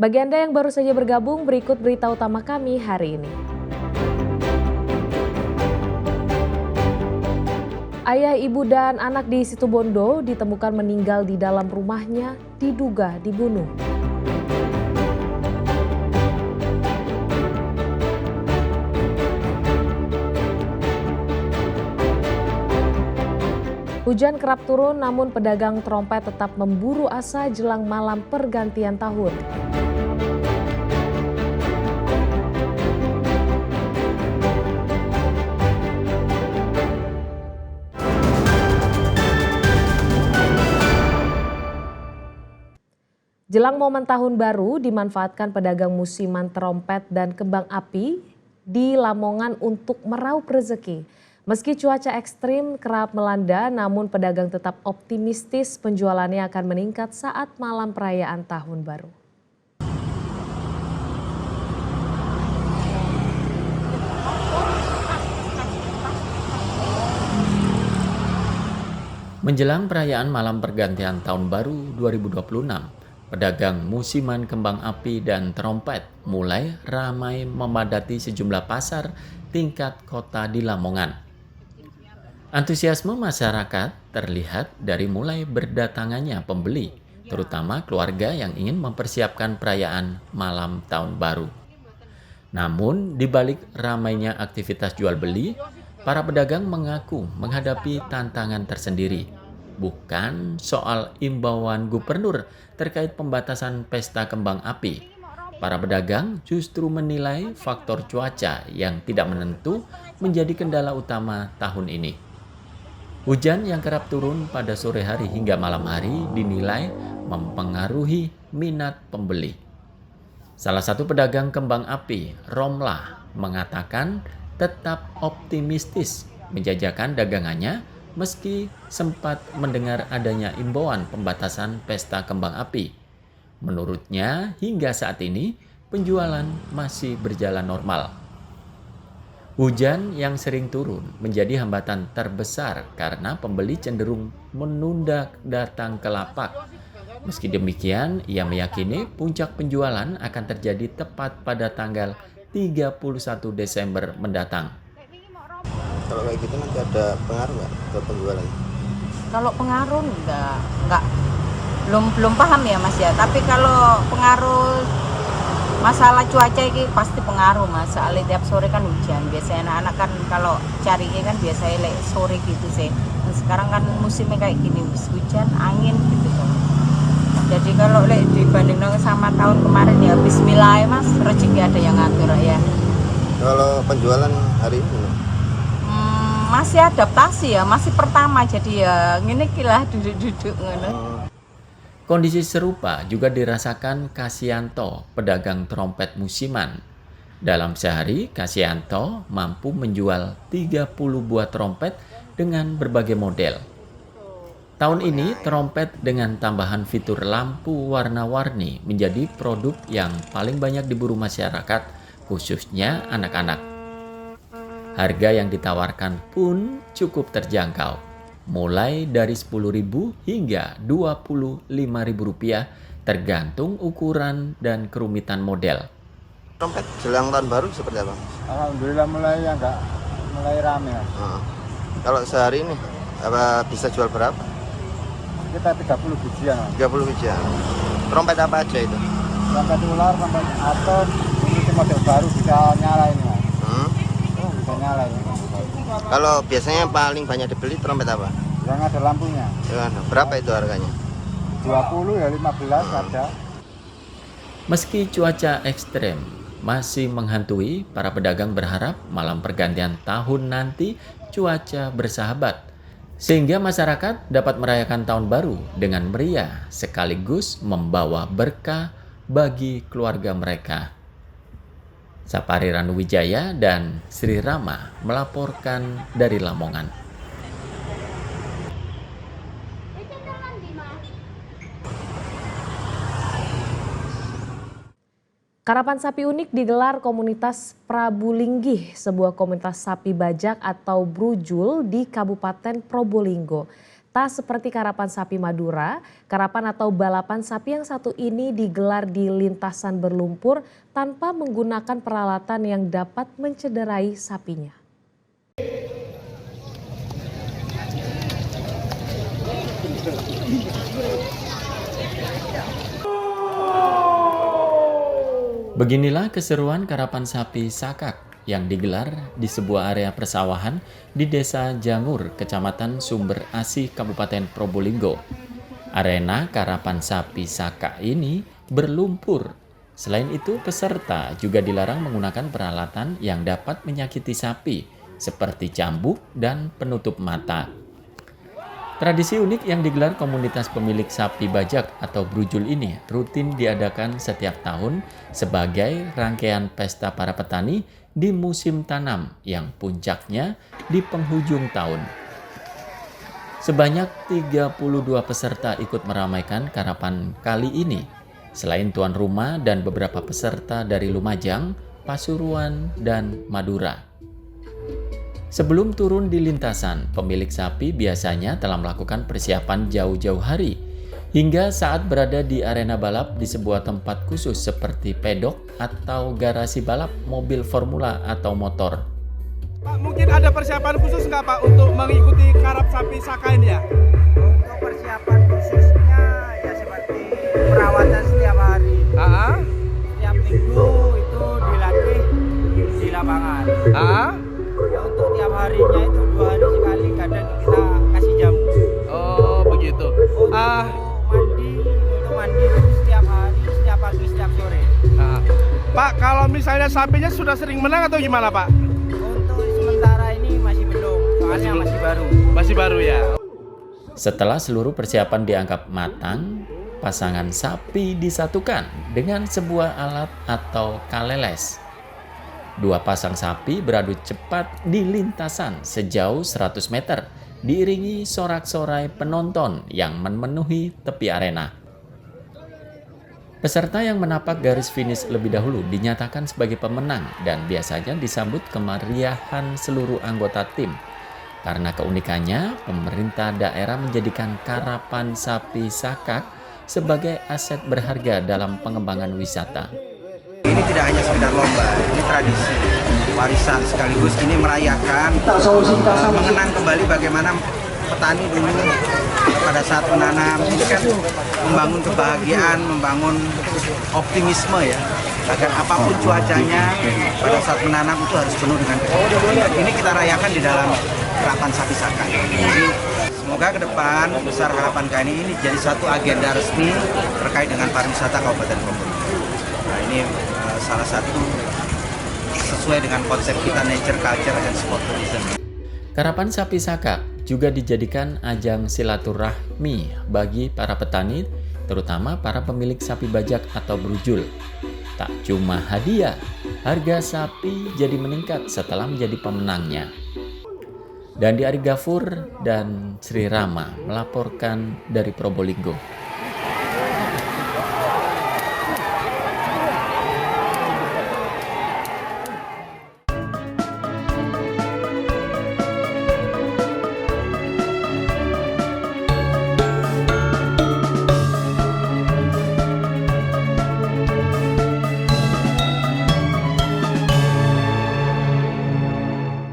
Bagi Anda yang baru saja bergabung, berikut berita utama kami hari ini. Ayah, ibu, dan anak di Situbondo ditemukan meninggal di dalam rumahnya, diduga dibunuh. Hujan kerap turun, namun pedagang trompet tetap memburu asa jelang malam pergantian tahun. Jelang momen tahun baru, dimanfaatkan pedagang musiman trompet dan kembang api di Lamongan untuk meraup rezeki. Meski cuaca ekstrim kerap melanda, namun pedagang tetap optimistis penjualannya akan meningkat saat malam perayaan tahun baru. Menjelang perayaan malam pergantian tahun baru 2026, pedagang musiman kembang api dan trompet mulai ramai memadati sejumlah pasar tingkat kota di Lamongan. Antusiasme masyarakat terlihat dari mulai berdatangannya pembeli, terutama keluarga yang ingin mempersiapkan perayaan malam tahun baru. Namun, di balik ramainya aktivitas jual beli, para pedagang mengaku menghadapi tantangan tersendiri. Bukan soal imbauan gubernur terkait pembatasan pesta kembang api. Para pedagang justru menilai faktor cuaca yang tidak menentu menjadi kendala utama tahun ini. Hujan yang kerap turun pada sore hari hingga malam hari dinilai mempengaruhi minat pembeli. Salah satu pedagang kembang api, Romlah, mengatakan tetap optimistis menjajakan dagangannya meski sempat mendengar adanya imbauan pembatasan pesta kembang api. Menurutnya, hingga saat ini penjualan masih berjalan normal. Hujan yang sering turun menjadi hambatan terbesar karena pembeli cenderung menunda datang ke lapak. Meski demikian, ia meyakini puncak penjualan akan terjadi tepat pada tanggal 31 Desember mendatang. Kalau kayak gitu nanti ada pengaruh nggak ke penjualan? Kalau pengaruh enggak belum paham ya Mas ya. Tapi kalau pengaruh masalah cuaca ini pasti pengaruh Mas. Soalnya tiap sore kan hujan. Biasanya anak-anak kan kalau carinya kan biasanya sore gitu sih. Dan sekarang kan musimnya kayak gini, hujan, angin gitu. Jadi kalau dibanding sama tahun kemarin ya bismillah Mas, rezeki ada yang ngatur ya. Kalau penjualan hari ini? Masih adaptasi ya, masih pertama jadi ya ngene iki lah duduk-duduk ngono. Kondisi serupa juga dirasakan Kasianto, pedagang trompet musiman. Dalam sehari, Kasianto mampu menjual 30 buah trompet dengan berbagai model. Tahun ini, trompet dengan tambahan fitur lampu warna-warni menjadi produk yang paling banyak diburu masyarakat, khususnya anak-anak. Harga yang ditawarkan pun cukup terjangkau, mulai dari Rp10.000 hingga Rp25.000 tergantung ukuran dan kerumitan model. Trompet jelang tahun baru seperti apa? Alhamdulillah mulai rame. Kalau sehari ini apa bisa jual berapa? Kita 30 bijian. 30 bijian. Trompet apa aja itu? Trompet ular, trompet atom, ini model baru bisa nyala ini Mas. Bisa nyala ini. Kalau biasanya paling banyak dibeli trompet apa? Yang ada lampunya. Berapa itu harganya? 20 ya 15 ada. Meski cuaca ekstrem masih menghantui, para pedagang berharap malam pergantian tahun nanti cuaca bersahabat, sehingga masyarakat dapat merayakan tahun baru dengan meriah sekaligus membawa berkah bagi keluarga mereka. Sapari Ranuwijaya dan Sri Rama melaporkan dari Lamongan. Karapan sapi unik digelar komunitas Prabulinggih, sebuah komunitas sapi bajak atau brujul di Kabupaten Probolinggo. Tak seperti karapan sapi Madura, karapan atau balapan sapi yang satu ini digelar di lintasan berlumpur tanpa menggunakan peralatan yang dapat mencederai sapinya. Beginilah keseruan karapan sapi Sakak yang digelar di sebuah area persawahan di Desa Jangur, Kecamatan Sumber Asih, Kabupaten Probolinggo. Arena karapan sapi Sakak ini berlumpur. Selain itu, peserta juga dilarang menggunakan peralatan yang dapat menyakiti sapi, seperti cambuk dan penutup mata. Tradisi unik yang digelar komunitas pemilik sapi bajak atau brujul ini rutin diadakan setiap tahun sebagai rangkaian pesta para petani di musim tanam yang puncaknya di penghujung tahun. Sebanyak 32 peserta ikut meramaikan karapan kali ini. Selain tuan rumah dan beberapa peserta dari Lumajang, Pasuruan, dan Madura. Sebelum turun di lintasan, pemilik sapi biasanya telah melakukan persiapan jauh-jauh hari, hingga saat berada di arena balap di sebuah tempat khusus seperti pedok atau garasi balap mobil formula atau motor. Pak, mungkin ada persiapan khusus nggak Pak untuk mengikuti karap sapi Saka ini ya? Untuk persiapan khususnya ya seperti perawatan setiap hari. Setiap minggu itu dilatih di lapangan. Ya, untuk tiap harinya itu 2 hari sekali kadang kita kasih jamu. Oh begitu. Untuk mandi itu setiap hari, setiap pagi, setiap sore. Pak, kalau misalnya sapinya sudah sering menang atau gimana Pak? Untuk sementara ini masih belum, soalnya masih baru. Masih baru ya. Setelah seluruh persiapan dianggap matang, pasangan sapi disatukan dengan sebuah alat atau kaleles. 2 pasang sapi beradu cepat di lintasan sejauh 100 meter, diiringi sorak-sorai penonton yang memenuhi tepi arena. Peserta yang menapak garis finish lebih dahulu dinyatakan sebagai pemenang dan biasanya disambut kemeriahan seluruh anggota tim. Karena keunikannya, pemerintah daerah menjadikan karapan sapi Sakak sebagai aset berharga dalam pengembangan wisata. Ini tidak hanya sekedar lomba, ini tradisi, warisan sekaligus ini merayakan, mengenang kembali bagaimana petani dulu pada saat menanam. Ini kan membangun kebahagiaan, membangun optimisme ya, agar apapun cuacanya pada saat menanam itu harus penuh dengan kebahagiaan. Ini kita rayakan di dalam karapan sapi Saka. Jadi semoga ke depan besar harapan kami ini jadi satu agenda resmi terkait dengan pariwisata Kabupaten Probolinggo. Nah, ini salah satu sesuai dengan konsep kita nature, culture, and sport tourism. Karapan sapi Sakak juga dijadikan ajang silaturahmi bagi para petani, terutama para pemilik sapi bajak atau brujul. Tak cuma hadiah, harga sapi jadi meningkat setelah menjadi pemenangnya. Dan di Ari Gafur dan Sri Rama melaporkan dari Probolinggo.